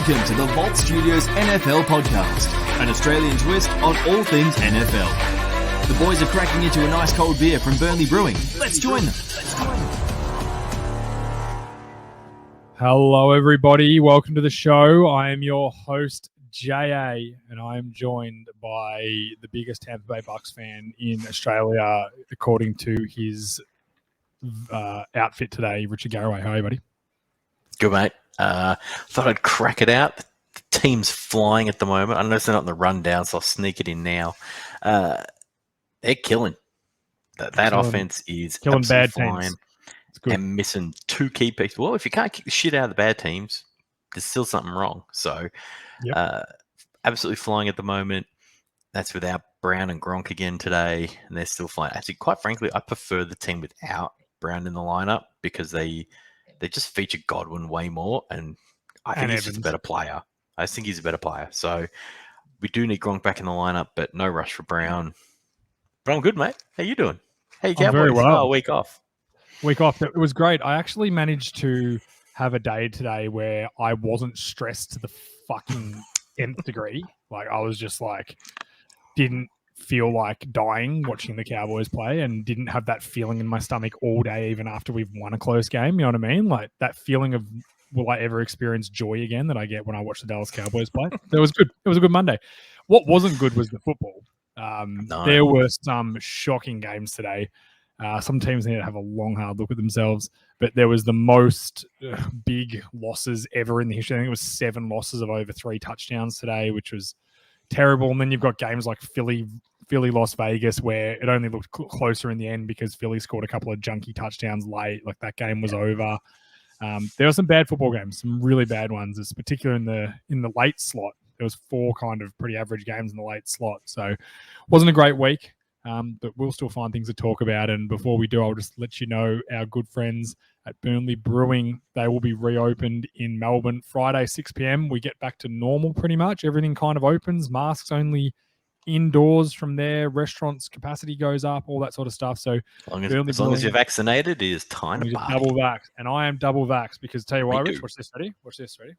Welcome to the Vault Studios NFL podcast, an Australian twist on all things NFL. The boys are cracking into a nice cold beer from Burnley Brewing. Let's join them. Hello, everybody. Welcome to the show. I am your host, JA, and I am joined by the biggest Tampa Bay Bucks fan in Australia, according to his outfit today, Richie Garraway. How are you, buddy? Good, mate. Thought I'd crack it out. The team's flying at the moment. I know they're not in the rundown, so I'll sneak it in now. They're killing. That offense is killing bad flying teams. It's good. And missing two key pieces. Well, if you can't kick the shit out of the bad teams, there's still something wrong. So, absolutely flying at the moment. That's without Brown and Gronk again today, and they're still flying. Actually, quite frankly, I prefer the team without Brown in the lineup because they just feature Godwin way more, and I think he's just a better player. I just think he's a better player. So we do need Gronk back in the lineup, but no rush for Brown. But I'm good, mate. How you doing? Hey, Cowboys. Very well. Oh, week off. It was great. I actually managed to have a day today where I wasn't stressed to the fucking nth degree. Like, I was just like, didn't feel like dying watching the Cowboys play and didn't have that feeling in my stomach all day, even after we've won a close game. You know what I mean? Like, that feeling of, will I ever experience joy again that I get when I watch the Dallas Cowboys play? That was good. It was a good Monday. What wasn't good was the football. There were some shocking games today. Some teams need to have a long, hard look at themselves, but there was the most big losses ever in the history. I think it was 7 losses of over 3 touchdowns today, which was terrible. And then you've got games like Philly, Las Vegas, where it only looked closer in the end because Philly scored a couple of junky touchdowns late. Like, that game was over. There were some bad football games, some really bad ones, it's particularly in the late slot. There was 4 kind of pretty average games in the late slot. So wasn't a great week, but we'll still find things to talk about. And before we do, I'll just let you know our good friends at Burnley Brewing, they will be reopened in Melbourne Friday, 6 p.m. We get back to normal pretty much. Everything kind of opens. Masks only indoors from there. Restaurants capacity goes up, all that sort of stuff. So as long as you're vaccinated, it is time to party. Double vax. And I am double vax because, tell you why, Rich, watch this, ready? Watch this, ready?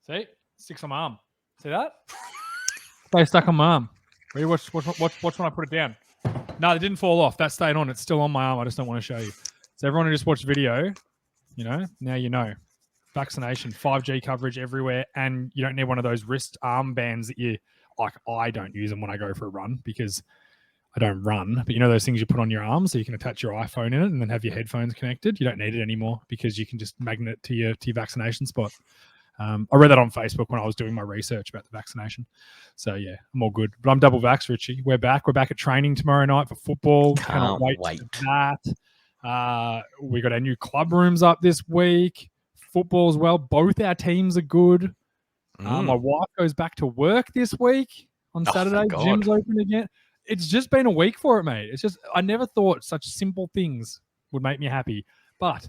See? Sticks on my arm. See that? Stay stuck on my arm. Ready? Watch when I put it down. No, it didn't fall off. That stayed on. It's still on my arm. I just don't want to show you. So everyone who just watched the video, now you know. Vaccination, 5G coverage everywhere, and you don't need one of those wrist arm bands that you, like, I don't use them when I go for a run because I don't run. But you know those things you put on your arm so you can attach your iPhone in it and then have your headphones connected? You don't need it anymore because you can just magnet it to your vaccination spot. I read that on Facebook when I was doing my research about the vaccination. So, yeah, I'm all good. But I'm double vaxxed, Richie. We're back. We're back at training tomorrow night for football. Cannot wait for that. We got our new club rooms up this week. Football as well. Both our teams are good. My wife goes back to work this week on Saturday. Gym's open again. It's just been a week for it, mate. It's just, I never thought such simple things would make me happy. But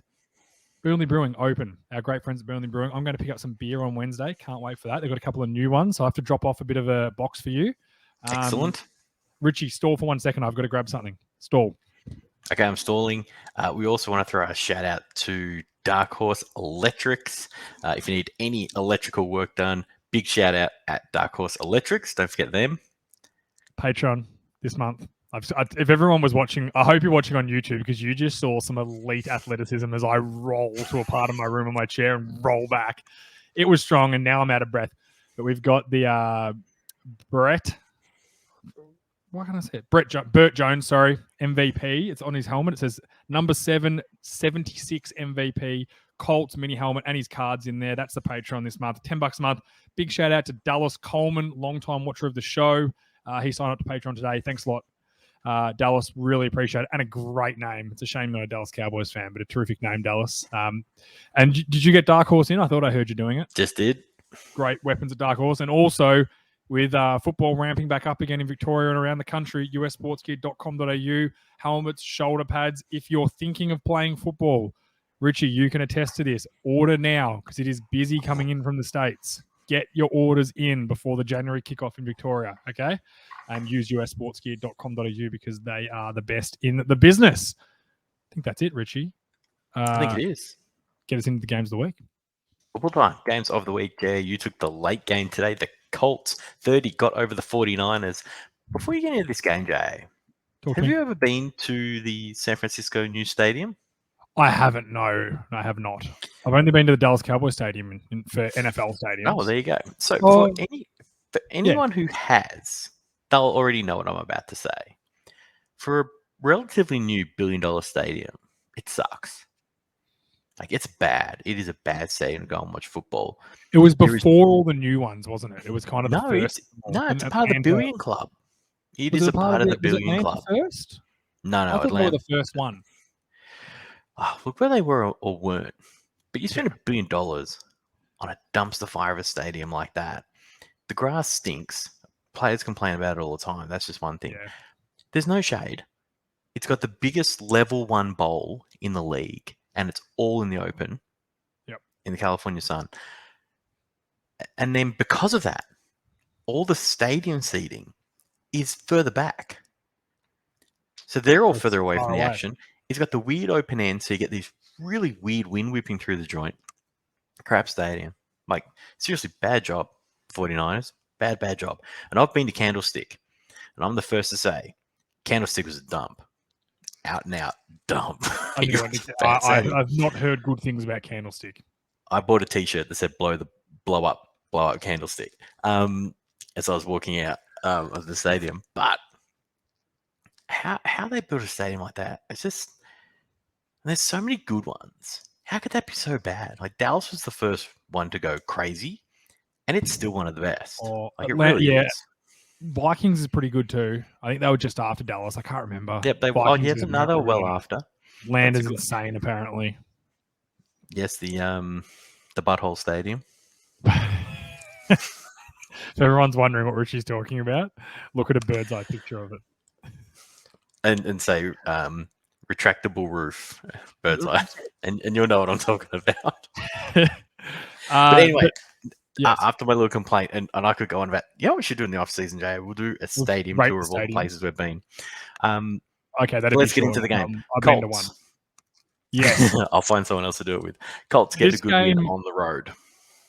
Burnley Brewing open. Our great friends at Burnley Brewing. I'm going to pick up some beer on Wednesday. Can't wait for that. They've got a couple of new ones, so I have to drop off a bit of a box for you. Excellent. Richie, stall for 1 second. I've got to grab something. Stall. Okay, I'm stalling. We also want to throw a shout out to Dark Horse Electrics. If you need any electrical work done, big shout out at Dark Horse Electrics. Don't forget them. Patreon this month. If everyone was watching, I hope you're watching on YouTube because you just saw some elite athleticism as I roll to a part of my room on my chair and roll back. It was strong, and now I'm out of breath. But we've got the Burt Jones, MVP. It's on his helmet. It says number 776 MVP, Colts mini helmet, and his cards in there. That's the Patreon this month. $10 a month. Big shout out to Dallas Coleman, longtime watcher of the show. He signed up to Patreon today. Thanks a lot. Dallas, really appreciate it. And a great name. It's a shame not a Dallas Cowboys fan, but a terrific name, Dallas. And did you get Dark Horse in? I thought I heard you doing it. Just did. Great weapons at Dark Horse. And also, with football ramping back up again in Victoria and around the country, ussportsgear.com.au, helmets, shoulder pads. If you're thinking of playing football, Richie, you can attest to this. Order now because it is busy coming in from the States. Get your orders in before the January kickoff in Victoria, okay? And use ussportsgear.com.au because they are the best in the business. I think that's it, Richie. I think it is. Get us into the games of the week. Football time. Games of the week, Jay. You took the late game today. The Colts 30 got over the 49ers. Before you get into this game, Jay, have you ever been to the San Francisco new stadium? I haven't. No, I have not. I've only been to the Dallas Cowboys Stadium for NFL stadiums. Oh, there you go. So for anyone who has, they'll already know what I'm about to say. For a relatively new billion-dollar stadium, it sucks. Like, it's bad. It is a bad stadium to go and watch football. It was before all the new ones, wasn't it? It was kind of the first. It's a part of the Billion Club. It is a part of the Billion Club. First? No, I thought Atlanta. they were the first one. Oh, look where they were or weren't. But you spend $1 billion on a dumpster fire of a stadium like that. The grass stinks. Players complain about it all the time. That's just one thing. Yeah. There's no shade. It's got the biggest level 1 bowl in the league, and it's all in the open. Yep. In the California sun. And then because of that, all the stadium seating is further back. So they're all further away from the action. It's got the weird open end, so you get these really weird wind whipping through the joint. Crap stadium. Like, seriously, bad job, 49ers. Bad job. And I've been to Candlestick, and I'm the first to say, Candlestick was a dump. Out and out dump. I've not heard good things about Candlestick. I bought a T-shirt that said blow up Candlestick as I was walking out of the stadium. But how they built a stadium like that, it's just, there's so many good ones. How could that be so bad? Like, Dallas was the first one to go crazy, and it's still one of the best. Like, it really is. Vikings is pretty good too. I think they were just after Dallas. I can't remember. Yep, they were well after. Land is insane, apparently. Yes, the Butthole Stadium. So everyone's wondering what Richie's talking about. Look at a bird's eye picture of it. And say retractable roof, bird's eye. And you'll know what I'm talking about. But anyway, after my little complaint, and I could go on about, what we should do in the off-season, Jay? We'll do a stadium tour of all the places we've been. Okay, let's get into the game. I've been to one. Yes. I'll find someone else to do it with. Colts get a good win on the road.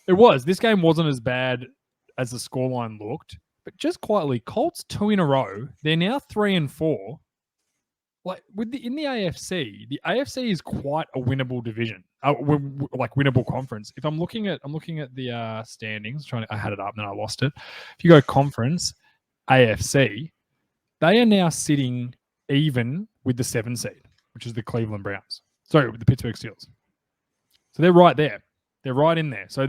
It was. This game wasn't as bad as the scoreline looked, but just quietly, Colts 2 in a row. They're now 3-4. Like in the AFC is quite a winnable division, like winnable conference. If I'm looking at the standings, I had it up and then I lost it. If you go conference AFC, they are now sitting even with the 7 seed, which is the Cleveland Browns. Sorry, with the Pittsburgh Steelers. So they're right there. They're right in there. So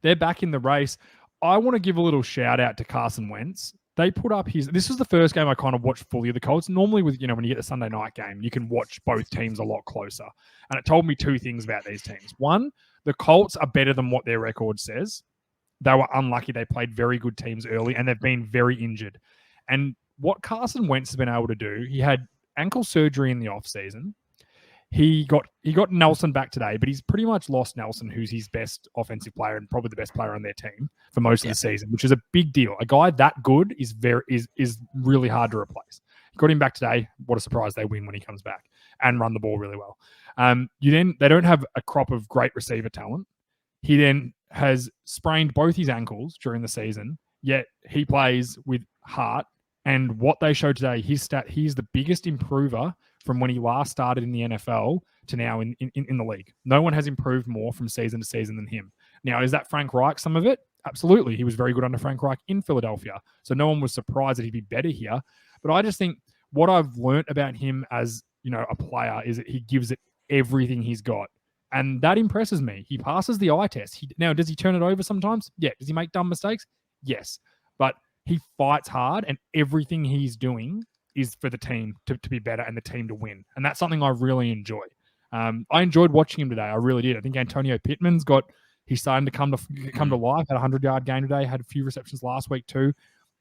they're back in the race. I want to give a little shout out to Carson Wentz. They put up this was the first game I kind of watched fully of the Colts. Normally with, when you get the Sunday night game, you can watch both teams a lot closer. And it told me 2 things about these teams. One, the Colts are better than what their record says. They were unlucky. They played very good teams early and they've been very injured. And what Carson Wentz has been able to do, he had ankle surgery in the offseason. He got Nelson back today, but he's pretty much lost Nelson, who's his best offensive player and probably the best player on their team for most of the season, which is a big deal. A guy that good is really hard to replace. Got him back today. What a surprise they win when he comes back and run the ball really well. They don't have a crop of great receiver talent. He then has sprained both his ankles during the season, yet he plays with heart. And what they showed today, he's the biggest improver from when he last started in the NFL to now in the league. No one has improved more from season to season than him. Now, is that Frank Reich, some of it? Absolutely. He was very good under Frank Reich in Philadelphia. So no one was surprised that he'd be better here. But I just think what I've learned about him as, a player is that he gives it everything he's got. And that impresses me. He passes the eye test. Now, does he turn it over sometimes? Yeah. Does he make dumb mistakes? Yes. But he fights hard and everything he's doing is for the team to be better and the team to win. And that's something I really enjoy. I enjoyed watching him today. I really did. I think Antonio Pittman's he's starting to come to life. Had a 100-yard game today. Had a few receptions last week too.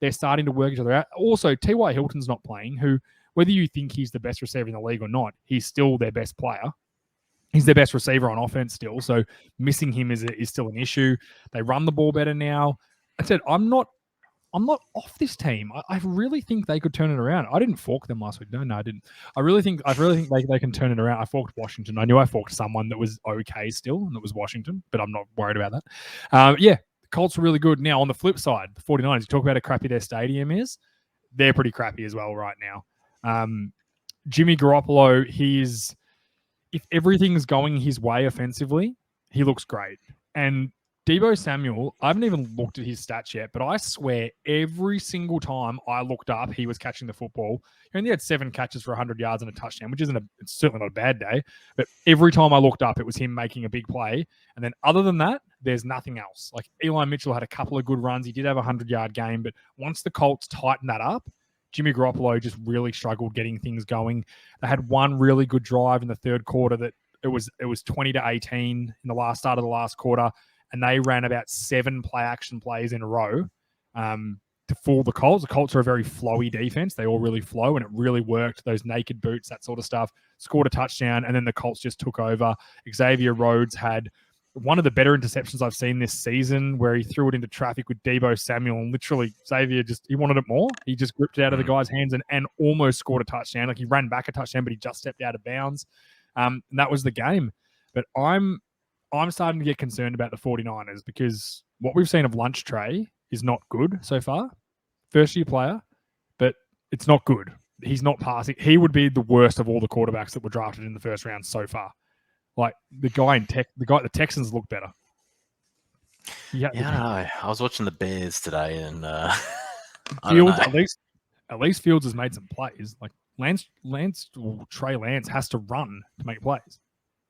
They're starting to work each other out. Also, T.Y. Hilton's not playing, who, whether you think he's the best receiver in the league or not, he's still their best player. He's their best receiver on offense still. So missing him is still an issue. They run the ball better now. I said, I'm not I'm not off this team. I really think they could turn it around. I didn't fork them last week. No, I didn't. I really think they can turn it around. I forked Washington. I knew I forked someone that was okay still, and it was Washington, but I'm not worried about that. The Colts are really good. Now, on the flip side, the 49ers, you talk about how crappy their stadium is. They're pretty crappy as well right now. Jimmy Garoppolo, if everything's going his way offensively, he looks great. And Deebo Samuel, I haven't even looked at his stats yet, but I swear every single time I looked up, he was catching the football. He only had 7 catches for 100 yards and a touchdown, which it's certainly not a bad day. But every time I looked up, it was him making a big play. And then other than that, there's nothing else. Like Eli Mitchell had a couple of good runs. He did have a 100-yard game, but once the Colts tightened that up, Jimmy Garoppolo just really struggled getting things going. They had one really good drive in the third quarter that it was 20-18 in the start of the last quarter. And they ran about 7 play-action plays in a row to fool the Colts. The Colts are a very flowy defense. They all really flow, and it really worked. Those naked boots, that sort of stuff. Scored a touchdown, and then the Colts just took over. Xavier Rhodes had one of the better interceptions I've seen this season where he threw it into traffic with Deebo Samuel, and literally Xavier he wanted it more. He just gripped it out of the guy's hands and almost scored a touchdown. Like he ran back a touchdown, but he just stepped out of bounds. And that was the game. But I'm starting to get concerned about the 49ers because what we've seen of Lunch Tray is not good so far. First-year player, but it's not good. He's not passing. He would be the worst of all the quarterbacks that were drafted in the first round so far. Like the Texans look better. I was watching the Bears today, and Fields at least Fields has made some plays. Like Trey Lance has to run to make plays.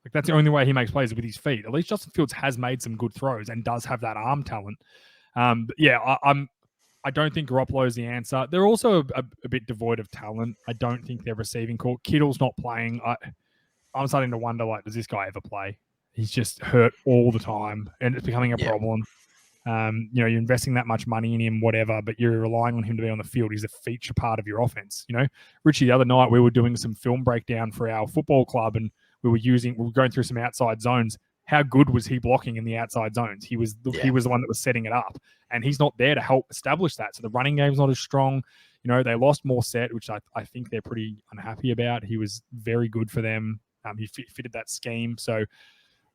Like that's the only way he makes plays with his feet. At least Justin Fields has made some good throws and does have that arm talent. I don't think Garoppolo is the answer. They're also a bit devoid of talent. I don't think they're receiving core. Kittle's not playing. I'm starting to wonder, like, does this guy ever play? He's just hurt all the time, and it's becoming a problem. You're investing that much money in him, whatever, but you're relying on him to be on the field. He's a feature part of your offense. Richie, the other night we were doing some film breakdown for our football club, and we were going through some outside zones. How good was he blocking in the outside zones? He was the one that was setting it up, and he's not there to help establish that. So the running game's not as strong. They lost Morset, which I think they're pretty unhappy about. He was very good for them. He fitted that scheme. So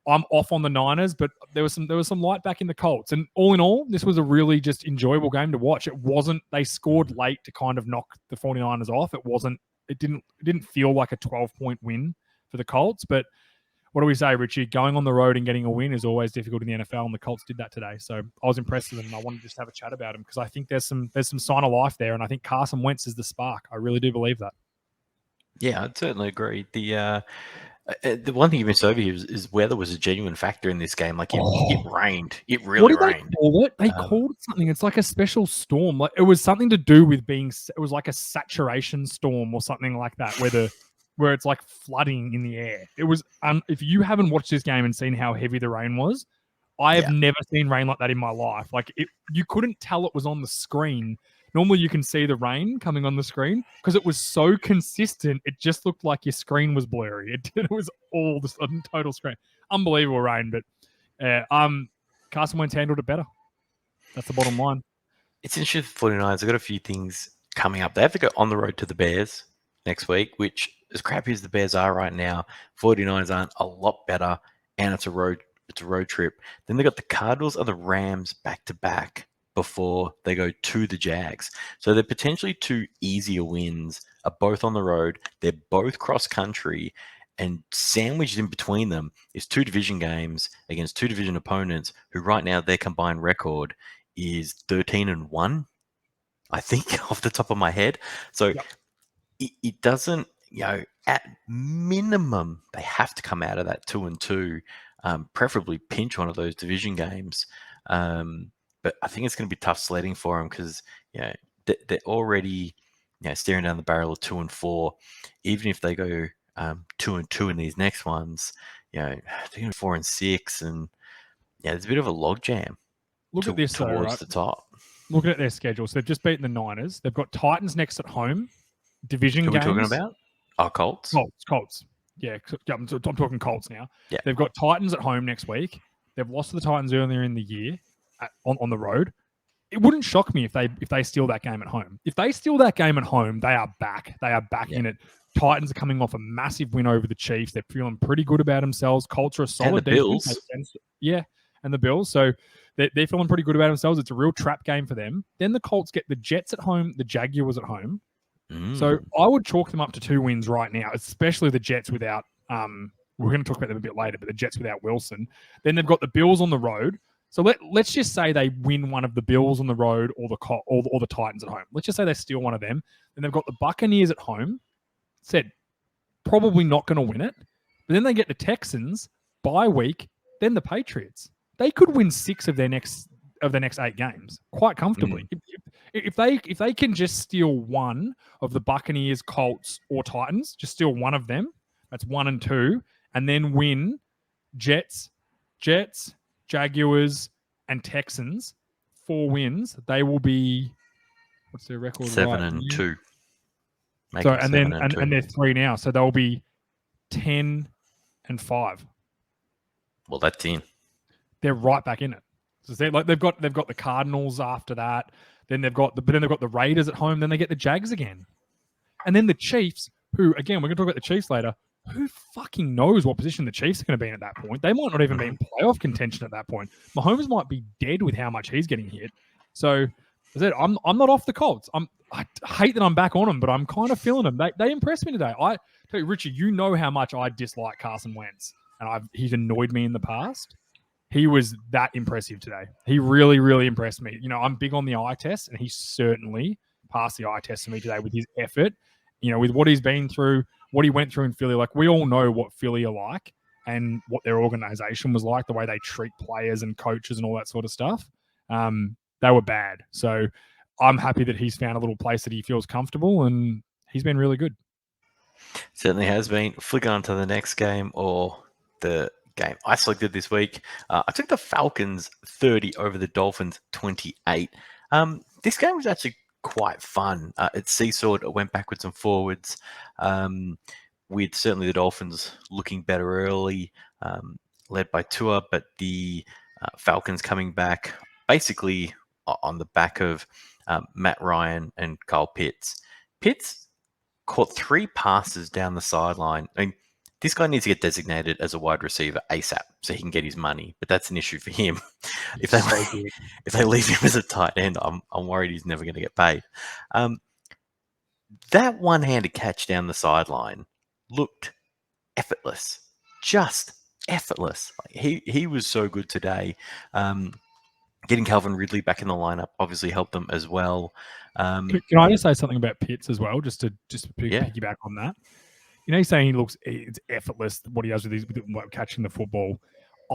I'm off on the Niners, but there was some light back in the Colts. And all in all, this was a really just enjoyable game to watch. It wasn't, they scored late to kind of knock the 49ers off. It didn't feel like a 12-point win for the Colts, but what do we say, Richie? Going on the road and getting a win is always difficult in the NFL, and the Colts did that today. So I was impressed with them, and I wanted to just have a chat about them because I think there's some sign of life there, and I think Carson Wentz is the spark. I really do believe that. Yeah, I'd certainly agree. The one thing you missed over here is weather was a genuine factor in this game. Like it rained. It really rained. What did they call it? They called it something. It's like a special storm. Like it was something to do with it was like a saturation storm or something like that, where it's like flooding in the air. It was, if you haven't watched this game and seen how heavy the rain was, I have never seen rain like that in my life. Like you couldn't tell it was on the screen. Normally you can see the rain coming on the screen because it was so consistent. It just looked like your screen was blurry. It was all the sudden total screen. Unbelievable rain, but Carson Wentz handled it better. That's the bottom line. It's interesting for 49ers. They've got a few things coming up. They have to go on the road to the Bears next week, which as crappy as the Bears are right now, 49ers aren't a lot better, and it's a road trip. Then they got the Cardinals and the Rams back to back before they go to the Jags. So they're potentially 2 easier wins, are both on the road. They're both cross country, and sandwiched in between them is 2 division games against 2 division opponents who right now their combined record is 13-1, I think, off the top of my head. So it doesn't, at minimum, they have to come out of that 2-2, preferably pinch one of those division games. But I think it's going to be tough sledding for them because, they're already, staring down the barrel of 2-4. Even if they go 2-2 in these next ones, they're going 4-6, and there's a bit of a logjam. Look at this towards the top. Looking at their schedule, so they've just beaten the Niners. They've got Titans next at home. Division games. Who are we talking about? Oh, Colts. Colts. Yeah, I'm talking Colts now. Yeah. They've got Titans at home next week. They've lost to the Titans earlier in the year on the road. it wouldn't shock me if they steal that game at home. If they steal that game at home, they are back. They are back in it. Titans are coming off a massive win over the Chiefs. They're feeling pretty good about themselves. Colts are a solid defense. Bills. Yeah, and the Bills. So they're feeling pretty good about themselves. It's a real trap game for them. Then the Colts get the Jets at home, the Jaguars at home. So I would chalk them up to 2 wins right now, especially the Jets without we're going to talk about them a bit later, but the Jets without Wilson. Then they've got the Bills on the road. So let's just say they win one of the Bills on the road or the Titans at home. Let's just say they steal one of them. Then they've got the Buccaneers at home. Said probably not going to win it. But then they get the Texans, bye week, then the Patriots. They could win 6 of their next 8 games quite comfortably. If they can just steal one of the Buccaneers, Colts, or Titans, just steal one of them, that's 1 and 2, and then win Jets, Jaguars, and Texans, 4 wins, they will be, what's their record? 7 and 2. So and they're 3 now, so they'll be 10 and 5. Well, that's in. They're right back in it. So they've got the Cardinals after that. Then they've got the Raiders at home. Then they get the Jags again, and then the Chiefs. Who again? We're going to talk about the Chiefs later. Who fucking knows what position the Chiefs are going to be in at that point? They might not even be in playoff contention at that point. Mahomes might be dead with how much he's getting hit. So, as I said, I'm not off the Colts. I hate that I'm back on them, but I'm kind of feeling them. They impressed me today. I tell you, Richie, you know how much I dislike Carson Wentz, and he's annoyed me in the past. He was that impressive today. He really, really impressed me. You know, I'm big on the eye test, and he certainly passed the eye test for me today with his effort. You know, with what he's been through, what he went through in Philly. Like, we all know what Philly are like and what their organization was like, the way they treat players and coaches and all that sort of stuff. They were bad. So I'm happy that he's found a little place that he feels comfortable, and he's been really good. Certainly has been. Flick on to the next game, or the game I selected this week. I took the Falcons 30 over the Dolphins 28. This game was actually quite fun. It seesawed, it went backwards and forwards, with certainly the Dolphins looking better early, led by Tua, but the Falcons coming back basically on the back of Matt Ryan and Kyle Pitts. Pitts caught 3 passes down the sideline. I mean, this guy needs to get designated as a wide receiver ASAP so he can get his money, but that's an issue for him. If they leave him as a tight end, I'm worried he's never going to get paid. That one-handed catch down the sideline looked effortless, just effortless. He was so good today. Getting Calvin Ridley back in the lineup obviously helped them as well. Can I just say something about Pitts as well, just to piggyback on that? You know, he's saying it's effortless what he does with catching the football.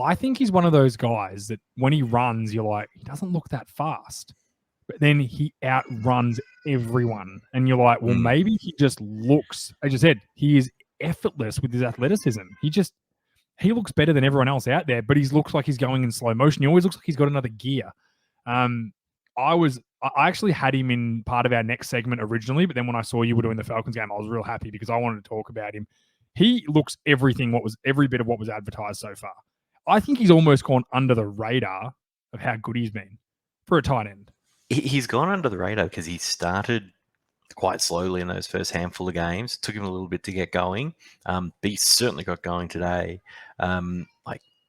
I think he's one of those guys that when he runs, you're like, he doesn't look that fast. But then he outruns everyone. And you're like, well, maybe he just looks, as you said, he is effortless with his athleticism. He looks better than everyone else out there, but he looks like he's going in slow motion. He always looks like he's got another gear. I actually had him in part of our next segment originally, but then when I saw you were doing the Falcons game, I was real happy because I wanted to talk about him. He looks every bit of what was advertised so far. I think he's almost gone under the radar of how good he's been for a tight end. He's gone under the radar because he started quite slowly in those first handful of games. It took him a little bit to get going, but he certainly got going today.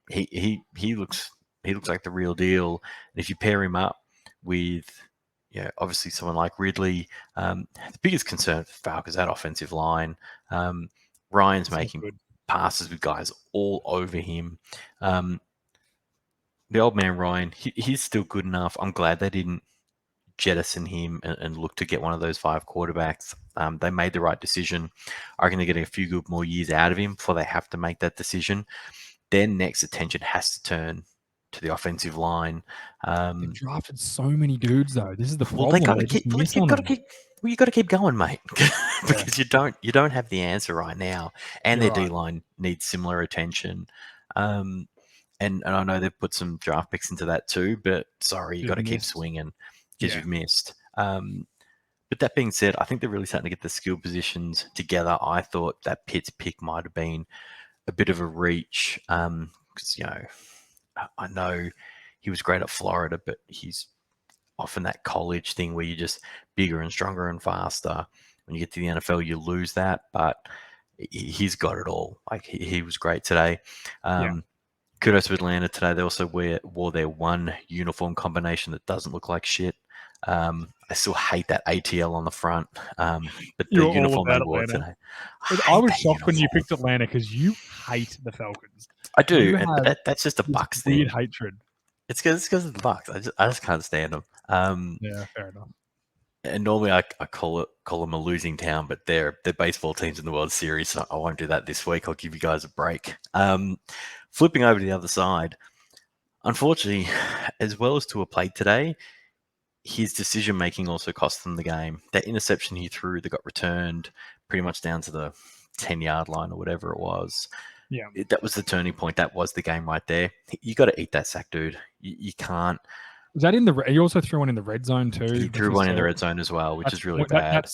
He looks like the real deal. And if you pair him up with, obviously someone like Ridley, the biggest concern for Falcons, that offensive line. Ryan's making passes with guys all over him. The old man Ryan, he's still good enough. I'm glad they didn't jettison him and look to get one of those 5 quarterbacks. They made the right decision. I reckon they're getting a few good more years out of him before they have to make that decision. Their next attention has to turn to the offensive line. They've drafted so many dudes, though. This is the problem. Well, you got to keep going, mate, because you don't have the answer right now, and their D-line needs similar attention. And I know they've put some draft picks into that too, but sorry, you got to keep swinging because you've missed. But that being said, I think they're really starting to get the skill positions together. I thought that Pitts pick might have been a bit of a reach because, I know he was great at Florida, but he's often that college thing where you're just bigger and stronger and faster. When you get to the NFL, you lose that, but he's got it all. Like he was great today. Kudos to Atlanta today. They also wore their one uniform combination that doesn't look like shit. I still hate that ATL on the front, but the uniform they wore today. I was shocked when you picked Atlanta because you hate the Falcons. I do, but that's just a Bucks thing. Weird hatred. It's because of the Bucks. I just can't stand them. Yeah, fair enough. And normally I call them a losing town, but they're baseball teams in the World Series, so I won't do that this week. I'll give you guys a break. Flipping over to the other side, unfortunately, as well as Tua played today, his decision-making also cost them the game. That interception he threw that got returned pretty much down to the 10-yard line or whatever it was. Yeah. That was the turning point. That was the game right there. You got to eat that sack, dude. You can't. Was that in the? He also threw one in the red zone too. He threw one in the red zone as well, which is really bad.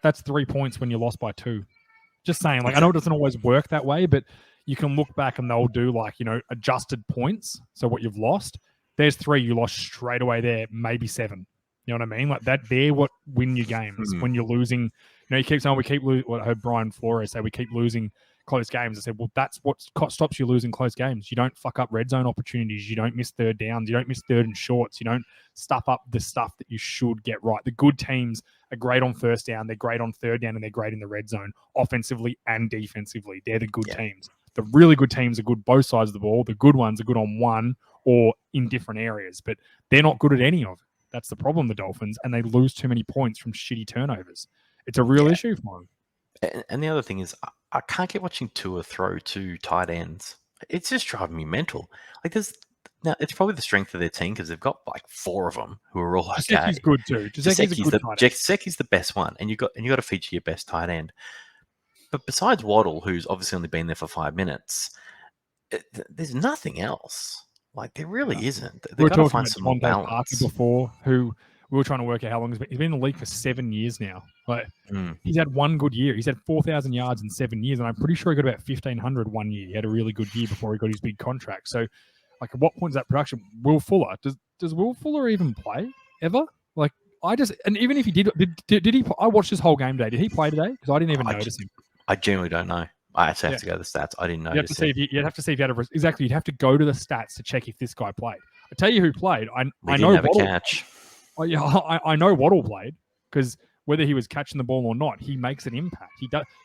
That's 3 points when you lost by 2. Just saying, like I know it doesn't always work that way, but you can look back and they'll do adjusted points. So what you've lost, there's 3 you lost straight away there, maybe 7. You know what I mean? Like that, they're what win your games when you're losing. You keep saying we keep losing. What I heard Brian Flores say, we keep losing close games. I said, well, that's what stops you losing close games. You don't fuck up red zone opportunities. You don't miss third downs. You don't miss third and shorts. You don't stuff up the stuff that you should get right. The good teams are great on first down. They're great on third down, and they're great in the red zone, offensively and defensively. They're the good teams. The really good teams are good both sides of the ball. The good ones are good on one or in different areas, but they're not good at any of it. That's the problem, the Dolphins, and they lose too many points from shitty turnovers. It's a real issue for them. And the other thing is, I can't get watching Tua throw 2 tight ends. It's just driving me mental. Like it's probably the strength of their team because they've got like 4 of them who are all okay. Gesicki's good too. Gesicki's the best one, and you got to feature your best tight end. But besides Waddle, who's obviously only been there for 5 minutes, there's nothing else. Like there really isn't. They've got to find some more balance. Parker before, who we were trying to work out how long he's been in the league for 7 years now. Like he's had one good year. He's had 4,000 yards in 7 years, and I'm pretty sure he got about 1,500 one year. He had a really good year before he got his big contract. So, like, at what point is that production? Will Fuller does Will Fuller even play ever? Like, and even if he did he? I watched this whole game today. Did he play today? Because I didn't even notice him. I genuinely don't know. I actually have to go to the stats. I didn't know. You'd have to see if you had exactly. You'd have to go to the stats to check if this guy played. I tell you who played. I know have Waddle. A catch. I know Waddle played because whether he was catching the ball or not, he makes an impact.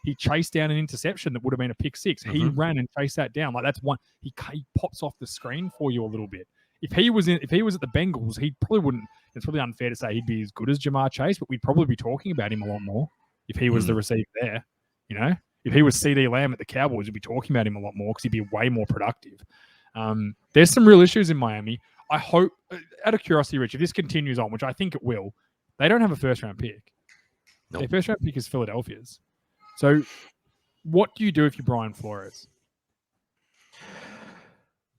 He chased down an interception that would have been a pick 6. He ran and chased that down. Like that's one. He pops off the screen for you a little bit. If he was at the Bengals, he probably wouldn't. It's probably unfair to say he'd be as good as Jamar Chase, but we'd probably be talking about him a lot more if he was the receiver there. You know, if he was CD Lamb at the Cowboys, we'd be talking about him a lot more because he'd be way more productive. There's some real issues in Miami. I hope, out of curiosity, Rich, if this continues on, which I think it will, they don't have a first-round pick. Nope. Their first-round pick is Philadelphia's. So what do you do if you're Brian Flores?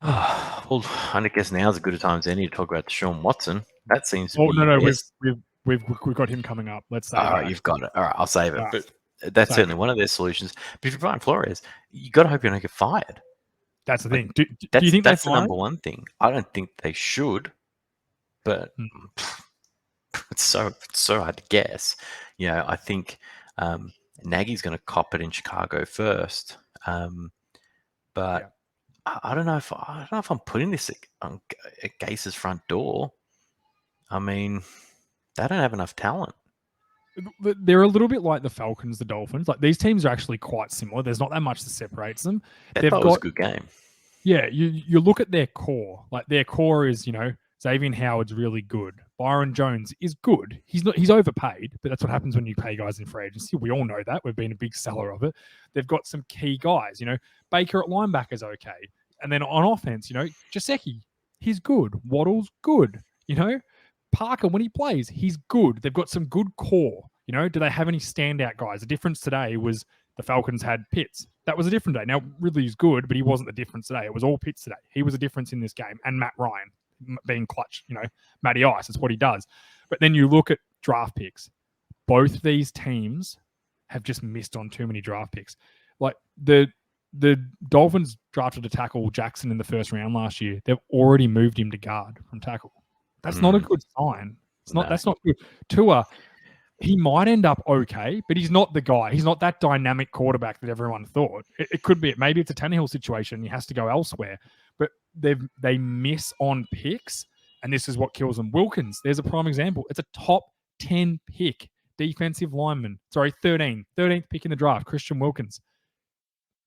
Well, I guess now's as good a time as any to talk about Deshaun Watson. That seems to be... No, we've got him coming up. Let's say all right, you've got it. All right, I'll save it. Right. But that's certainly one of their solutions. But if you're Brian Flores, you got to hope you don't get fired. That's the thing. Do you think that's the number one thing? I don't think they should, but it's so hard to guess. You know, I think Nagy's going to cop it in Chicago first, but I don't know if I'm putting this at Gase's front door. I mean, they don't have enough talent. They're a little bit like the Falcons, the Dolphins. Like these teams are actually quite similar. There's not that much that separates them. That was a good game. Yeah, you look at their core. Like their core is, Xavier Howard's really good. Byron Jones is good. He's overpaid, but that's what happens when you pay guys in free agency. We all know that. We've been a big seller of it. They've got some key guys. Baker at linebacker's okay. And then on offense, Gesicki, he's good. Waddle's good. Parker, when he plays, he's good. They've got some good core. Do they have any standout guys? The difference today was the Falcons had Pitts. That was a different day. Now, Ridley's good, but he wasn't the difference today. It was all Pitts today. He was a difference in this game. And Matt Ryan being clutch, Matty Ice. That's what he does. But then you look at draft picks. Both these teams have just missed on too many draft picks. Like the Dolphins drafted a tackle, Jackson, in the first round last year. They've already moved him to guard from tackle. That's not a good sign. That's not good. Tua, he might end up okay, but he's not the guy. He's not that dynamic quarterback that everyone thought. It could be. Maybe it's a Tannehill situation. He has to go elsewhere. But they miss on picks, and this is what kills them. Wilkins, there's a prime example. It's a top 10 pick, defensive lineman. Sorry, 13th pick in the draft, Christian Wilkins.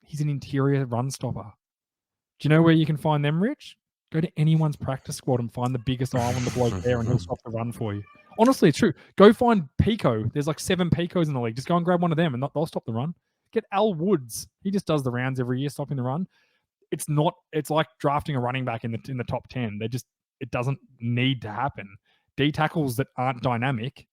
He's an interior run stopper. Do you know where you can find them, Rich? Go to anyone's practice squad and find the biggest Islander bloke there, and he'll stop the run for you. Honestly, it's true. Go find Pico. There's like 7 Picos in the league. Just go and grab one of them, and they'll stop the run. Get Al Woods. He just does the rounds every year, stopping the run. It's like drafting a running back in the top 10. It doesn't need to happen. D tackles that aren't dynamic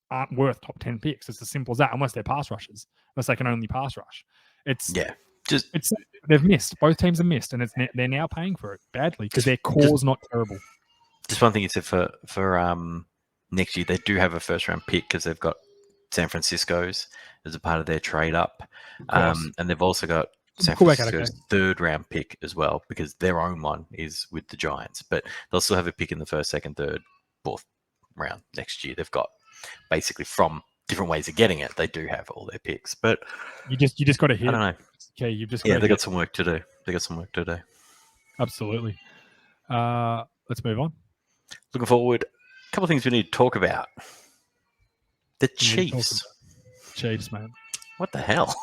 aren't worth top 10 picks. It's as simple as that, unless they're pass rushers, unless they can only pass rush. They've missed. Both teams have missed, and they're now paying for it badly because their core's not terrible. Just one thing you said for next year, they do have a first round pick because they've got San Francisco's as a part of their trade up, and they've also got San Francisco's third round pick as well, because their own one is with the Giants, but they'll still have a pick in the first, second, third, fourth round next year. They've got basically from different ways of getting it. They do have all their picks, but you just got to hit. I don't know. Okay, you've just they got some work to do. Absolutely. Let's move on. Looking forward. A couple of things we need to talk about. The Chiefs. Chiefs, man. What the hell?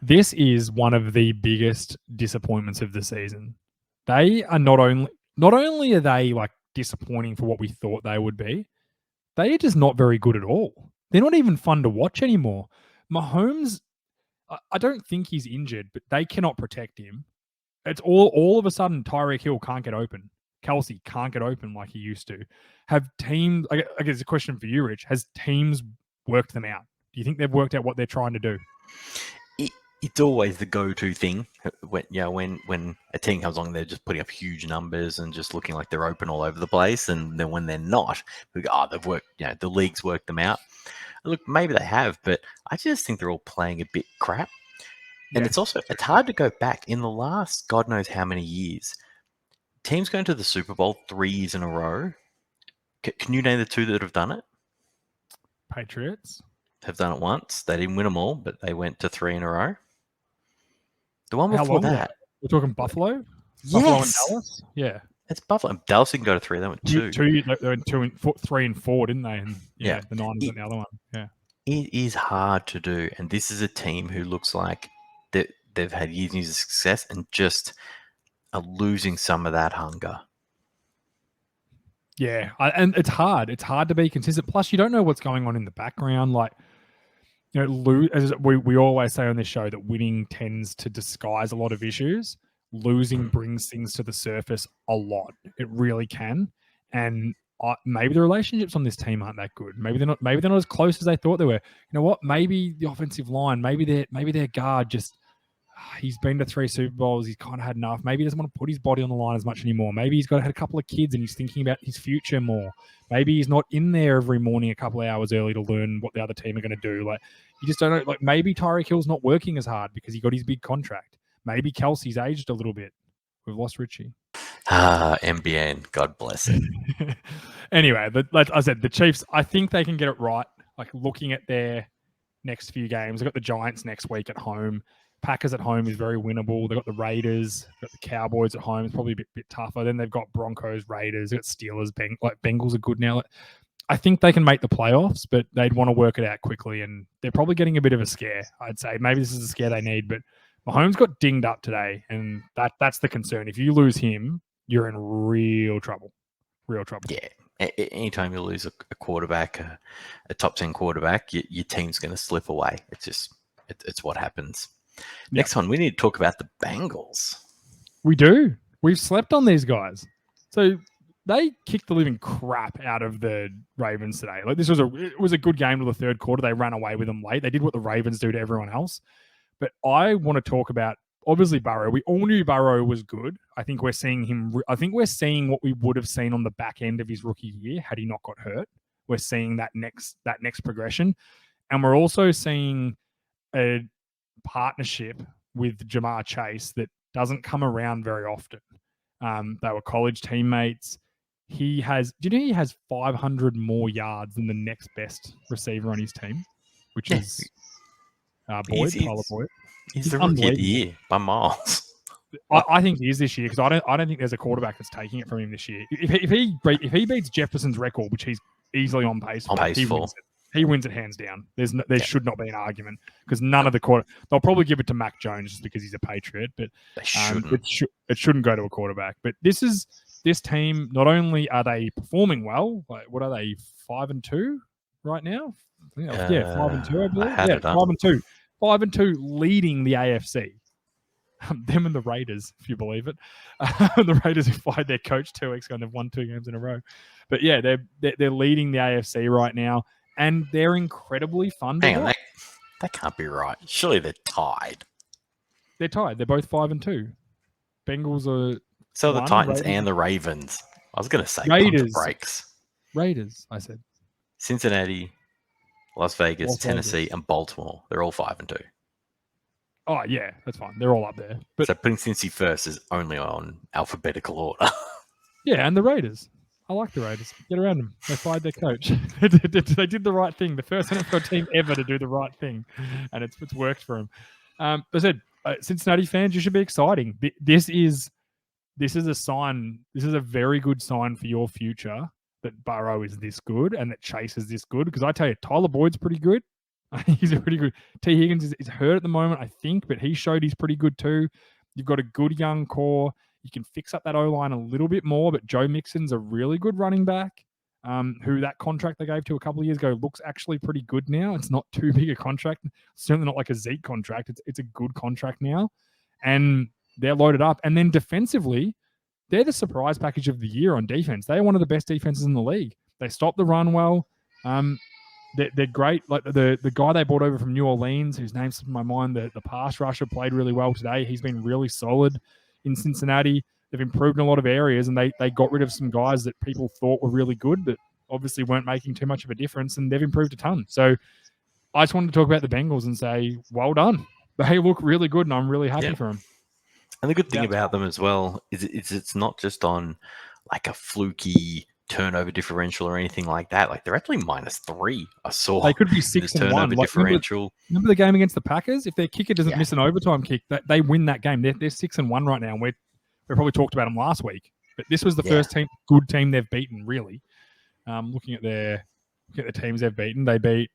This is one of the biggest disappointments of the season. They are not only are they like disappointing for what we thought they would be, they are just not very good at all. They're not even fun to watch anymore. Mahomes, I don't think he's injured, but they cannot protect him. It's all of a sudden Tyreek Hill can't get open. Kelsey can't get open like he used to. Have teams, I guess a question for you, Rich, has teams worked them out? Do you think they've worked out what they're trying to do? It's always the go-to thing when a team comes along, they're just putting up huge numbers and just looking like they're open all over the place. And then when they're not, we go, they've worked, the league's worked them out. Look, maybe they have, but I just think they're all playing a bit crap. And it's hard to go back in the last God knows how many years. Teams going to the Super Bowl 3 years in a row. Can you name the 2 that have done it? Patriots have done it once. They didn't win them all, but they went to 3 in a row. The one How before long that. We're talking Buffalo? Yes. Buffalo and Dallas? Yeah. It's Buffalo. Dallas didn't go to 3. They went 2. They went 3 and 4, didn't they? And the Niners went the other one. Yeah. It is hard to do. And this is a team who looks like they've had years and years of success and just are losing some of that hunger. Yeah. And it's hard. It's hard to be consistent. Plus, you don't know what's going on in the background. Like, as we always say on this show, that winning tends to disguise a lot of issues. Losing brings things to the surface a lot. It really can. And maybe the relationships on this team aren't that good. Maybe they're not as close as they thought they were. You know what? Maybe the offensive line, maybe their guard just, he's been to 3 Super Bowls. He's kind of had enough. Maybe he doesn't want to put his body on the line as much anymore. Maybe he's had a couple of kids and he's thinking about his future more. Maybe he's not in there every morning a couple of hours early to learn what the other team are going to do. Like, you just don't know. Like, maybe Tyreek Hill's not working as hard because he got his big contract. Maybe Kelsey's aged a little bit. We've lost Richie. MBN, God bless it. Anyway, but like I said, the Chiefs, I think they can get it right. Like, looking at their next few games, they've got the Giants next week at home. Packers at home is very winnable. They've got the Raiders, they've got the Cowboys at home. It's probably a bit tougher. Then they've got Broncos, Raiders, they've got Steelers, Bengals are good now. I think they can make the playoffs, but they'd want to work it out quickly, and they're probably getting a bit of a scare, I'd say. Maybe this is the scare they need, but Mahomes got dinged up today, and that's the concern. If you lose him, you're in real trouble. Real trouble. Yeah. Anytime you lose a quarterback, a top 10 quarterback, your team's going to slip away. It's what happens. Next one, we need to talk about the Bengals. We do. We've slept on these guys. So they kicked the living crap out of the Ravens today. Like, it was a good game to the third quarter. They ran away with them late. They did what the Ravens do to everyone else. But I want to talk about, obviously, Burrow. We all knew Burrow was good. I think we're seeing what we would have seen on the back end of his rookie year had he not got hurt. We're seeing that next progression. And we're also seeing a partnership with Jamar Chase that doesn't come around very often. They were college teammates. he has. Do you know he has 500 more yards than the next best receiver on his team, which Yeah. is Boyd, Tyler Boyd. He's the rookie of the unbelievable. year by miles. I think he is this year because I don't think there's a quarterback that's taking it from him this year. If he beats Jefferson's record, which he's easily on pace for, he wins it hands down. There should not be an argument because none of the they'll probably give it to Mac Jones just because he's a Patriot, but they shouldn't. It shouldn't go to a quarterback. But this team. Not only are they performing well, like what are they 5-2 right now? 5-2, I believe. 5-2, 5-2, leading the AFC. Them and the Raiders, if you believe it. The Raiders who fired their coach 2 weeks ago and they've won 2 games in a row. But yeah, they're leading the AFC right now, and they're incredibly fun to watch. That can't be right. Surely they're tied. They're tied. They're both 5-2. Bengals are. So the Titans and the Ravens. I was going to say Raiders. Breaks. Raiders, I said. Cincinnati, Las Vegas, Tennessee, and Baltimore. They're all 5-2. Oh, yeah, that's fine. They're all up there. But so putting Cincy first is only on alphabetical order. Yeah, and the Raiders. I like the Raiders. Get around them. They fired their coach. They did the right thing. The first NFL team ever to do the right thing, and it's worked for them. I said, Cincinnati fans, you should be exciting. This is a sign. This is a very good sign for your future that Burrow is this good and that Chase is this good. Because I tell you, Tyler Boyd's pretty good. He's a pretty good. T. Higgins is hurt at the moment, I think, but he showed he's pretty good too. You've got a good young core. You can fix up that O-line a little bit more, but Joe Mixon's a really good running back, who that contract they gave to a couple of years ago looks actually pretty good now. It's not too big a contract. Certainly not like a Zeke contract. It's a good contract now, and they're loaded up. And then defensively, they're the surprise package of the year on defense. They're one of the best defenses in the league. They stop the run well. They're great. Like the guy they brought over from New Orleans, whose name's in my mind, the pass rusher played really well today. He's been really solid in Cincinnati. They've improved in a lot of areas, and they got rid of some guys that people thought were really good, but obviously weren't making too much of a difference, and they've improved a ton. So I just wanted to talk about the Bengals and say, well done. They look really good, and I'm really happy for them. And the good thing about them as well is it's not just on like a fluky turnover differential or anything like that. Like they're actually -3. I saw they could be 6-1. Turnover differential. Remember the game against the Packers? If their kicker doesn't miss an overtime kick, they win that game. They're 6-1 right now. And we probably talked about them last week, but this was the first good team they've beaten. Really, looking at the teams they've beaten, they beat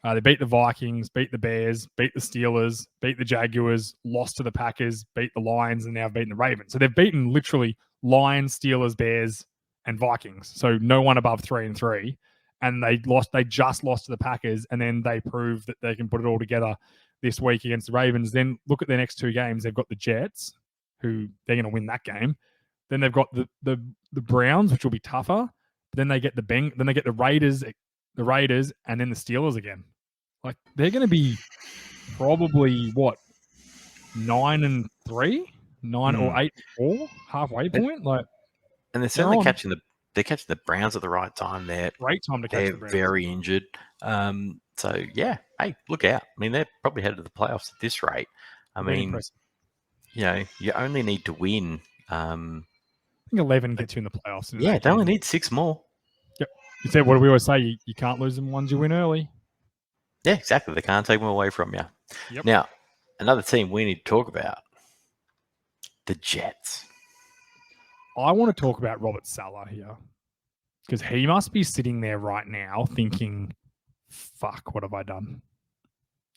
the Vikings, beat the Bears, beat the Steelers, beat the Jaguars, lost to the Packers, beat the Lions, and now beaten the Ravens. So they've beaten literally Lions, Steelers, Bears, and Vikings. So no one above 3-3. And they just lost to the Packers, and then they proved that they can put it all together this week against the Ravens. Then look at their next 2 games. They've got the Jets, who they're going to win that game. Then they've got the Browns, which will be tougher. But then they get the Raiders, and then the Steelers again. Like they're going to be probably 9-3, 9 or 8-4, halfway point. Like, and they're certainly catching the Browns at the right time. They're great time to catch the Browns. They're very injured. So yeah, hey, look out. I mean, they're probably headed to the playoffs at this rate. I mean, you only need to win. I think 11 gets you in the playoffs. Yeah, they only need 6 more. Yep. You said, what do we always say? You can't lose them ones you win early. Yeah, exactly. They can't take them away from you. Yep. Now, another team we need to talk about, the Jets. I want to talk about Robert Saleh here because he must be sitting there right now thinking, fuck, what have I done?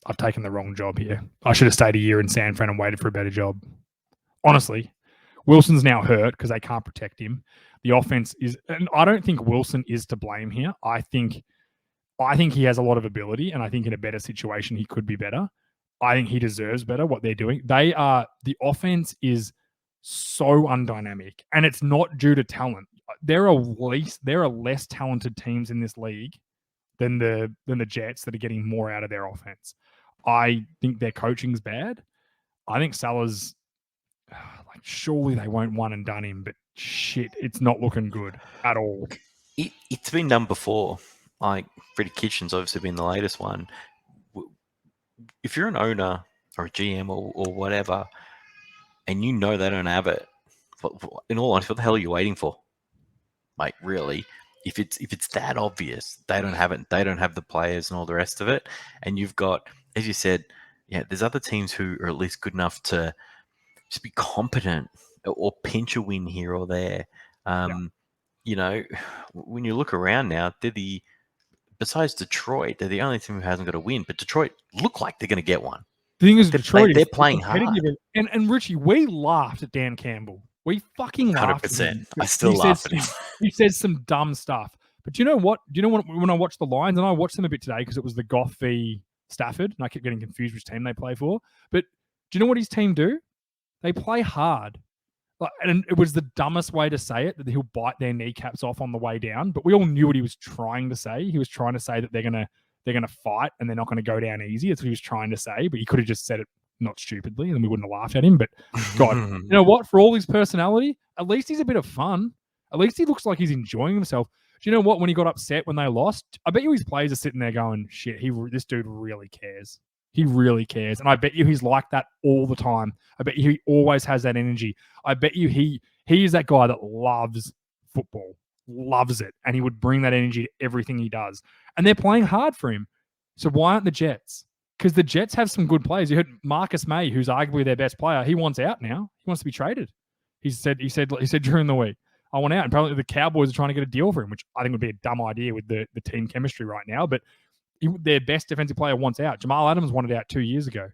I've taken the wrong job here. I should have stayed a year in San Fran and waited for a better job. Honestly, Wilson's now hurt because they can't protect him. The offense is, and I don't think Wilson is to blame here. I think he has a lot of ability, and I think in a better situation he could be better. I think he deserves better what they're doing. The offense is so undynamic, and it's not due to talent. There are less talented teams in this league than the Jets that are getting more out of their offense. I think their coaching's bad. I think Salah's like, surely they won't one and done him, but shit, it's not looking good at all. It's been done before. Like Freddie Kitchen's obviously been the latest one. If you're an owner or a GM or whatever, and you know they don't have it, in all honesty, what the hell are you waiting for? Like, really, if it's that obvious, they don't have it. They don't have the players and all the rest of it. And you've got, as you said, there's other teams who are at least good enough to just be competent or pinch a win here or there. You know, when you look around now, besides Detroit, they're the only team who hasn't got a win. But Detroit look like they're going to get one. The thing is, Detroit they're playing hard. And Richie, we laughed at Dan Campbell. We fucking laughed 100%. at him. I still laugh at him. He says some dumb stuff. But do you know what? When I watched the Lions, and I watched them a bit today because it was the Goff v Stafford, and I kept getting confused which team they play for. But do you know what his team do? They play hard. And it was the dumbest way to say it, that he'll bite their kneecaps off on the way down. But we all knew what he was trying to say. He was trying to say that they're gonna fight and they're not gonna go down easy. That's what he was trying to say. But he could have just said it not stupidly, and we wouldn't have laughed at him. But God, you know what? For all his personality, at least he's a bit of fun. At least he looks like he's enjoying himself. Do you know what? When he got upset when they lost, I bet you his players are sitting there going, "Shit, this dude really cares. He really cares." And I bet you he's like that all the time. I bet you he always has that energy. I bet you he is that guy that loves football, loves it, and he would bring that energy to everything he does. And they're playing hard for him. So why aren't the Jets? Because the Jets have some good players. You heard Marcus May, who's arguably their best player. He wants out now. He wants to be traded. He said during the week, "I want out." And probably the Cowboys are trying to get a deal for him, which I think would be a dumb idea with the team chemistry right now. But their best defensive player wants out. Jamal Adams wanted out 2 years ago.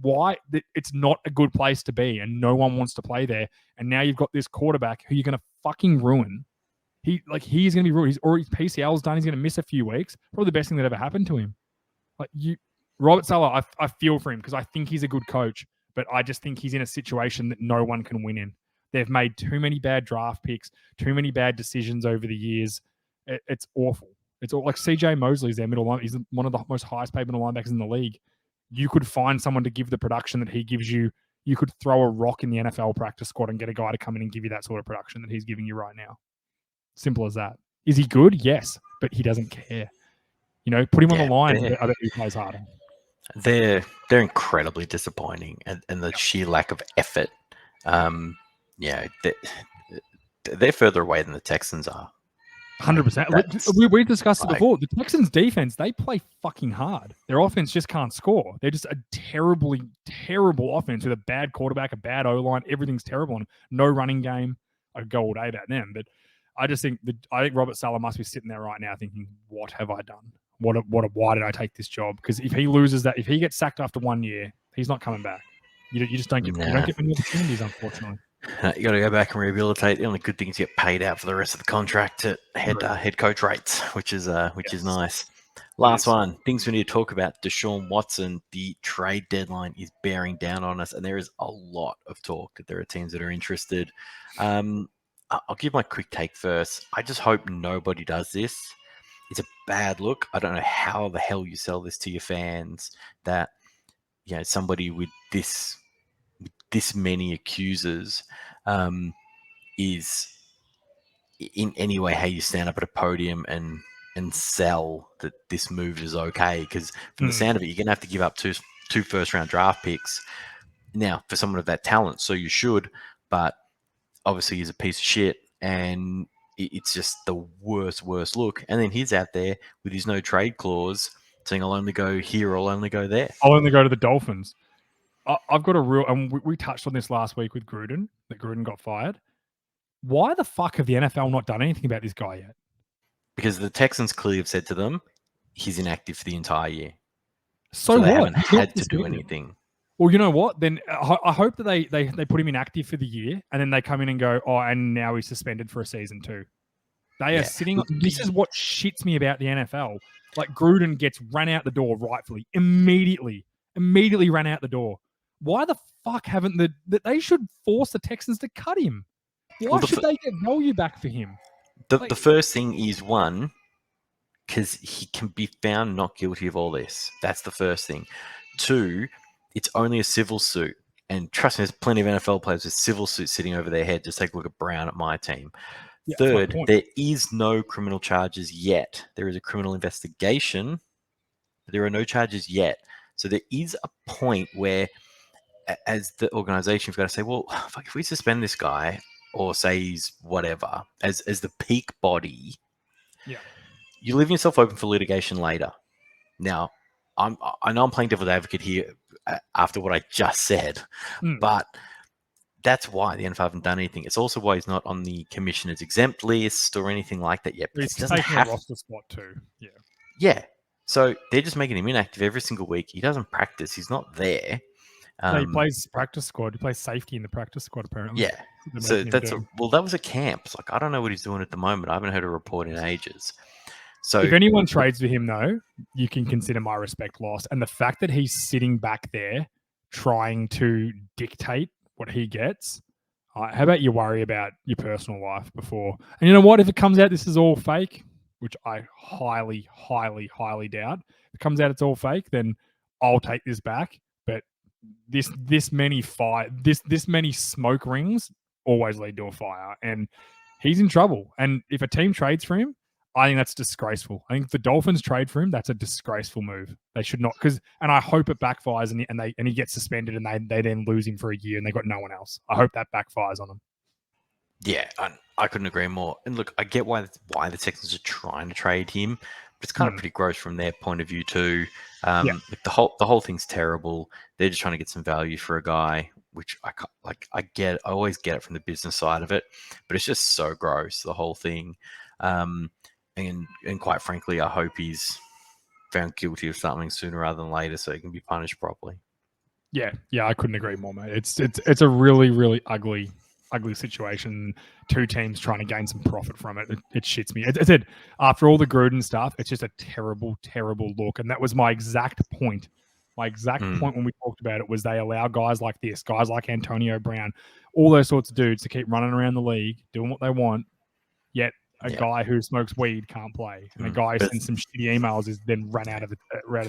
Why? It's not a good place to be, and no one wants to play there. And now you've got this quarterback who you're going to fucking ruin. He's going to be ruined. He's already, PCL's done. He's going to miss a few weeks. Probably the best thing that ever happened to him. Robert Saleh, I feel for him because I think he's a good coach, but I just think he's in a situation that no one can win in. They've made too many bad draft picks, too many bad decisions over the years. It's awful. It's all like CJ Mosley's their middle line. He's one of the most highest paid middle linebackers in the league. You could find someone to give the production that he gives you. You could throw a rock in the NFL practice squad and get a guy to come in and give you that sort of production that he's giving you right now. Simple as that. Is he good? Yes, but he doesn't care. You know, put him on the line. I bet he plays harder. They're incredibly disappointing, and the sheer lack of effort. They're further away than the Texans are. 100%. We discussed it before. The Texans' defense, they play fucking hard. Their offense just can't score. They're just a terribly, terrible offense with a bad quarterback, a bad O-line. Everything's terrible. And no running game. I could go all day about them. But I just think Robert Saleh must be sitting there right now thinking, what have I done? Why did I take this job? Because if he loses that, if he gets sacked after 1 year, he's not coming back. You just don't get, you don't get many opportunities, unfortunately. You got to go back and rehabilitate. The only good thing is you get paid out for the rest of the contract at head coach rates, which is nice. Last one, things we need to talk about. Deshaun Watson, the trade deadline is bearing down on us, and there is a lot of talk that there are teams that are interested. I'll give my quick take first. I just hope nobody does this. It's a bad look. I don't know how the hell you sell this to your fans that somebody with this many accusers is in any way how you stand up at a podium and sell that this move is okay. Because from the sound of it, you're going to have to give up two first-round draft picks now for someone of that talent. So you should, but obviously he's a piece of shit, and it's just the worst look. And then he's out there with his no trade clause saying, I'll only go here, I'll only go there. I'll only go to the Dolphins. I've got a real, and we touched on this last week with Gruden, that Gruden got fired. Why the fuck have the NFL not done anything about this guy yet? Because the Texans clearly have said to them, he's inactive for the entire year. So they what? haven't had to do anything. Well, you know what? Then I hope that they put him inactive for the year, and then they come in and go, oh, and now he's suspended for a season 2. They are sitting. This is what shits me about the NFL. Like Gruden gets run out the door rightfully, immediately ran out the door. Why the fuck haven't they should force the Texans to cut him? Why should they get value back for him? The first thing is, one, because he can be found not guilty of all this. That's the first thing. 2, it's only a civil suit. And trust me, there's plenty of NFL players with civil suits sitting over their head. Just take a look at Brown at my team. Yeah, 3rd, there is no criminal charges yet. There is a criminal investigation. But there are no charges yet. So there is a point where, as the organization, you've got to say, well, fuck, if we suspend this guy, or say he's whatever as the peak body, Yeah. you're leaving yourself open for litigation later. Now, I know I'm playing devil's advocate here after what I just said, but that's why the NFL haven't done anything. It's also why he's not on the commissioner's exempt list or anything like that yet. He's taking a roster spot too. Yeah. Yeah. So they're just making him inactive every single week. He doesn't practice. He's not there. No, he plays practice squad. He plays safety in the practice squad, apparently. Yeah. So that was a camp. It's like, I don't know what he's doing at the moment. I haven't heard a report in ages. So if anyone trades for him, though, you can consider my respect lost. And the fact that he's sitting back there trying to dictate what he gets, how about you worry about your personal life before? And you know what? If it comes out this is all fake, which I highly, highly, highly doubt, if it comes out it's all fake, then I'll take this back. But this many smoke rings always lead to a fire, and he's in trouble. And if a team trades for him, I think that's disgraceful. I think if the Dolphins trade for him, that's a disgraceful move. They should not, and I hope it backfires and he gets suspended and they then lose him for a year and they got no one else. I hope that backfires on him. Yeah, I couldn't agree more. And look, I get why the Texans are trying to trade him, but it's kind of pretty gross from their point of view too. Like the whole thing's terrible. They're just trying to get some value for a guy, which I get. I always get it from the business side of it, but it's just so gross, the whole thing. And quite frankly, I hope he's found guilty of something sooner rather than later, so he can be punished properly. Yeah, I couldn't agree more, mate. It's a really, really ugly situation. Two teams trying to gain some profit from it. It shits me. I said after all the Gruden stuff, it's just a terrible, terrible look. And that was my exact point. My exact point when we talked about it was they allow guys like this, guys like Antonio Brown, all those sorts of dudes to keep running around the league, doing what they want, yet a guy who smokes weed can't play, and a guy who sends some shitty emails is then run out of the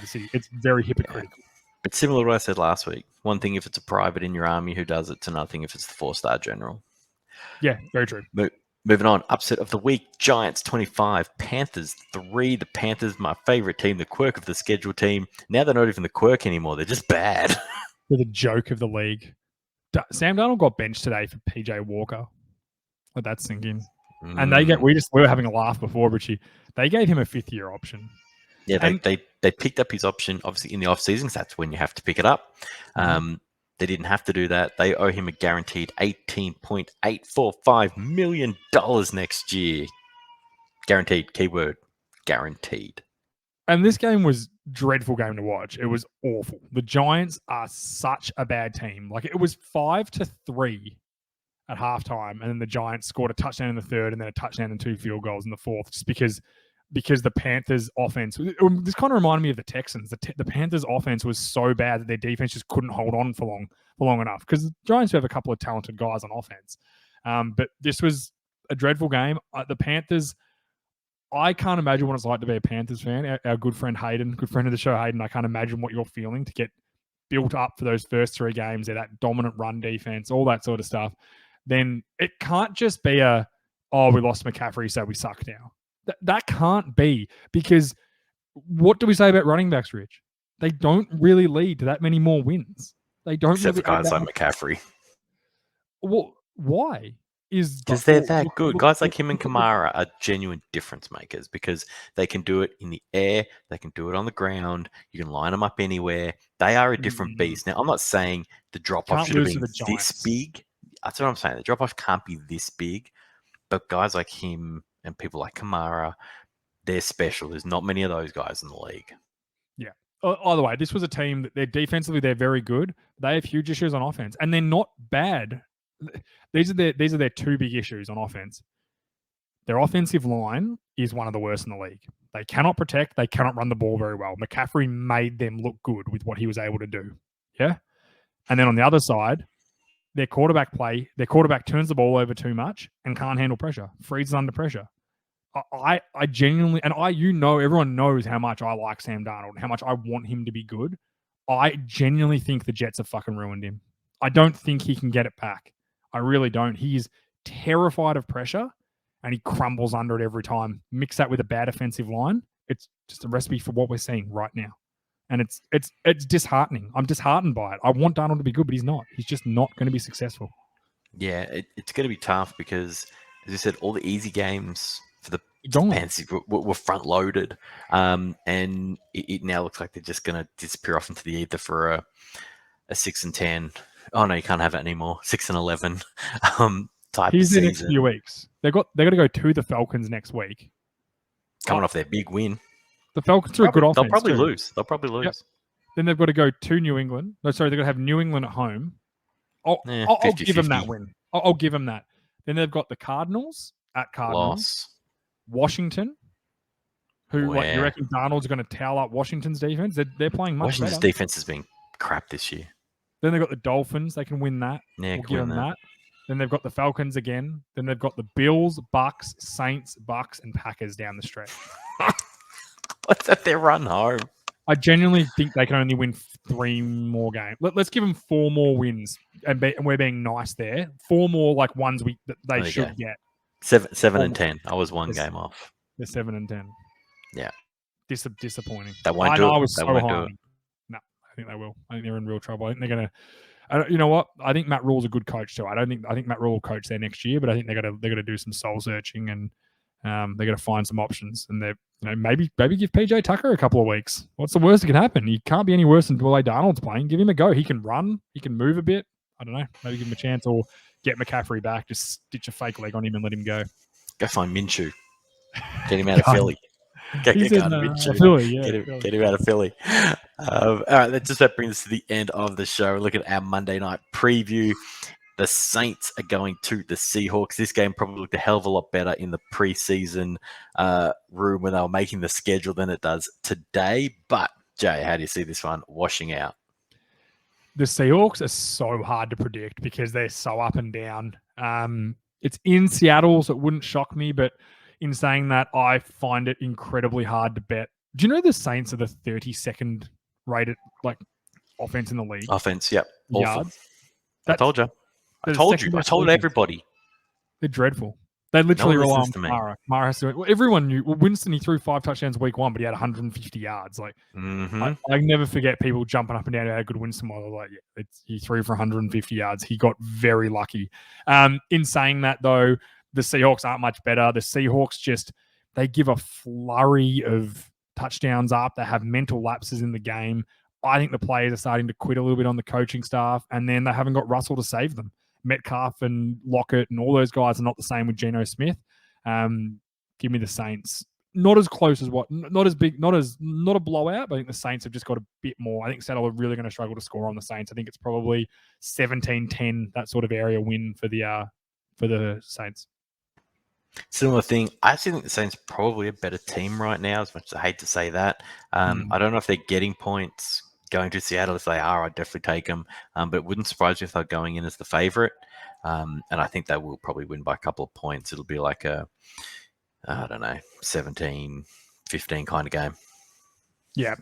city. It's very hypocritical. But similar to what I said last week, one thing if it's a private in your army who does it, to another thing if it's the 4-star general. Yeah, very true. Moving on, upset of the week, Giants 25, Panthers 3. The Panthers, my favorite team, the quirk of the schedule team. Now they're not even the quirk anymore. They're just bad. They're the joke of the league. Sam Darnold got benched today for PJ Walker. Let that sink in. And we were having a laugh before, Richie. They gave him a 5th-year option. Yeah, they picked up his option, obviously, in the off-season, so that's when you have to pick it up. They didn't have to do that. They owe him a guaranteed $18.845 million next year. Guaranteed, keyword, guaranteed. And this game was a dreadful game to watch. It was awful. The Giants are such a bad team. Like, it was 5-3 at halftime, and then the Giants scored a touchdown in the third and then a touchdown and 2 field goals in the fourth, just because the Panthers' offense, this kind of reminded me of the Texans. The Panthers' offense was so bad that their defense just couldn't hold on for long enough, because the Giants have a couple of talented guys on offense. But this was a dreadful game. The Panthers, I can't imagine what it's like to be a Panthers fan. Our good friend Hayden, good friend of the show, Hayden, I can't imagine what you're feeling to get built up for those first 3 games. They're that dominant run defense, all that sort of stuff. Then it can't just be we lost McCaffrey, so we suck now. That can't be, because what do we say about running backs, Rich? They don't really lead to that many more wins. They don't. Except for guys like McCaffrey. Well, why? Because they're that good. Guys like him and Kamara are genuine difference makers, because they can do it in the air. They can do it on the ground. You can line them up anywhere. They are a different beast. Now, I'm not saying the drop-off should have been this big. That's what I'm saying. The drop-off can't be this big. But guys like him and people like Kamara, they're special. There's not many of those guys in the league. Yeah. Either way, this was a team that they're defensively, they're very good. They have huge issues on offense, and they're not bad. These are their 2 big issues on offense. Their offensive line is one of the worst in the league. They cannot protect. They cannot run the ball very well. McCaffrey made them look good with what he was able to do. Yeah. And then on the other side, their quarterback turns the ball over too much and can't handle pressure, freezes under pressure. I genuinely, and everyone knows how much I like Sam Darnold and how much I want him to be good. I genuinely think the Jets have fucking ruined him. I don't think he can get it back. I really don't. He's terrified of pressure and he crumbles under it every time. Mix that with a bad offensive line. It's just a recipe for what we're seeing right now. And it's disheartening. I'm disheartened by it. I want Darnold to be good, but he's not. He's just not going to be successful. Yeah, it's going to be tough because, as you said, all the easy games for the Gone. Panthers were front loaded, and it now looks like they're just going to disappear off into the ether for a 6-10. Oh no, you can't have it anymore. 6-11 type Here's of the next season. few weeks. They're got to go to the Falcons next week. Coming off their big win. The Falcons are a good offense. They'll probably too. lose. They'll probably lose. Yep. Then they've got to go to New England. No, sorry, they've got to have New England at home. I'll 50-50. give them that win. I'll give them that. Then they've got the Cardinals at Cardinals. Loss. Washington, who Wow. you reckon Darnold's going to towel up Washington's defense? They're playing much Washington's better. defense has been crap this year. Then they've got the Dolphins. They can win that. Yeah, we'll give them that. Then they've got the Falcons again. Then they've got the Bills, Bucks, Saints, Bucks, and Packers down the stretch. What's that? Their run home. I genuinely think they can only win 3 more games. Let's give them 4 more wins, and we're being nice there. 4 more like ones that they should get. 7-10. I was one game off. They're 7-10. Yeah, disappointing. That won't do it. I was That so won't high. do it. No, I think they will. I think they're in real trouble. I think they're gonna. You know what? I think Matt Rule's a good coach too. I think Matt Rule will coach there next year, but I think they're gonna do some soul searching and they're gonna find some options. And they're maybe give PJ Tucker a couple of weeks. What's the worst that can happen? He can't be any worse than Willie Darnold's playing. Give him a go. He can run. He can move a bit. I don't know. Maybe give him a chance or get McCaffrey back. Just stitch a fake leg on him and let him go. Go find Minshew. Get him out of Philly. Get him out of Philly. Yeah, get him out of Philly. All right, that brings us to the end of the show. Look at our Monday night preview. The Saints are going to the Seahawks. This game probably looked a hell of a lot better in the preseason room when they were making the schedule than it does today. But, Jay, how do you see this one washing out? The Seahawks are so hard to predict because they're so up and down. It's in Seattle, so it wouldn't shock me. But in saying that, I find it incredibly hard to bet. Do you know the Saints are the 32nd rated offense in the league? Offense, yep. Yards. I told you. I told everybody. They're dreadful. They literally rely on Kamara. Kamara has to. Well, everyone knew. Well, Winston, he threw 5 touchdowns week 1, but he had 150 yards. I never forget people jumping up and down how good Winston was. He threw for 150 yards. He got very lucky. In saying that, though, the Seahawks aren't much better. The Seahawks they give a flurry of touchdowns up. They have mental lapses in the game. I think the players are starting to quit a little bit on the coaching staff, and then they haven't got Russell to save them. Metcalf and Lockett and all those guys are not the same with Geno Smith. Give me the Saints. Not as close as not as big, not a blowout, but I think the Saints have just got a bit more. I think Seattle are really going to struggle to score on the Saints. I think it's probably 17-10, that sort of area win for the Saints. Similar thing. I actually think the Saints are probably a better team right now, as much as I hate to say that. I don't know if they're getting points going to Seattle. If they are, I'd definitely take them. But it wouldn't surprise me if they're going in as the favorite. And I think they will probably win by a couple of points. It'll be like a, I don't know, 17-15 kind of game. Yeah,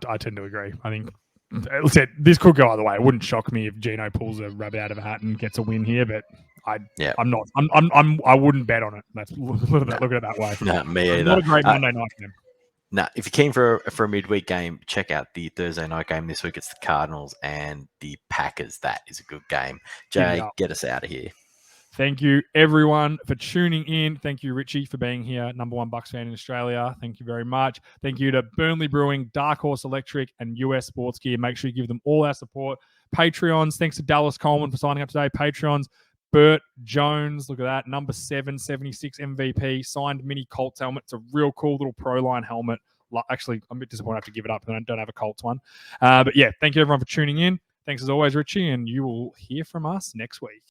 I tend to agree. I think this could go either way. It wouldn't shock me if Geno pulls a rabbit out of a hat and gets a win here, but I wouldn't bet on it. Look at it that way. No, me either. Not a great Monday night game. No, if you're keen for a midweek game, check out the Thursday night game this week. It's the Cardinals and the Packers. That is a good game. Jay, get us out of here. Thank you, everyone, for tuning in. Thank you, Richie, for being here. #1 Bucks fan in Australia. Thank you very much. Thank you to Burnley Brewing, Dark Horse Electric, and US Sports Gear. Make sure you give them all our support. Patreons. Thanks to Dallas Coleman for signing up today. Patreons. Bert Jones, look at that, number 776 MVP, signed mini Colts helmet. It's a real cool little Pro Line helmet. Actually, I'm a bit disappointed I have to give it up and I don't have a Colts one. But yeah, thank you everyone for tuning in. Thanks as always, Richie, and you will hear from us next week.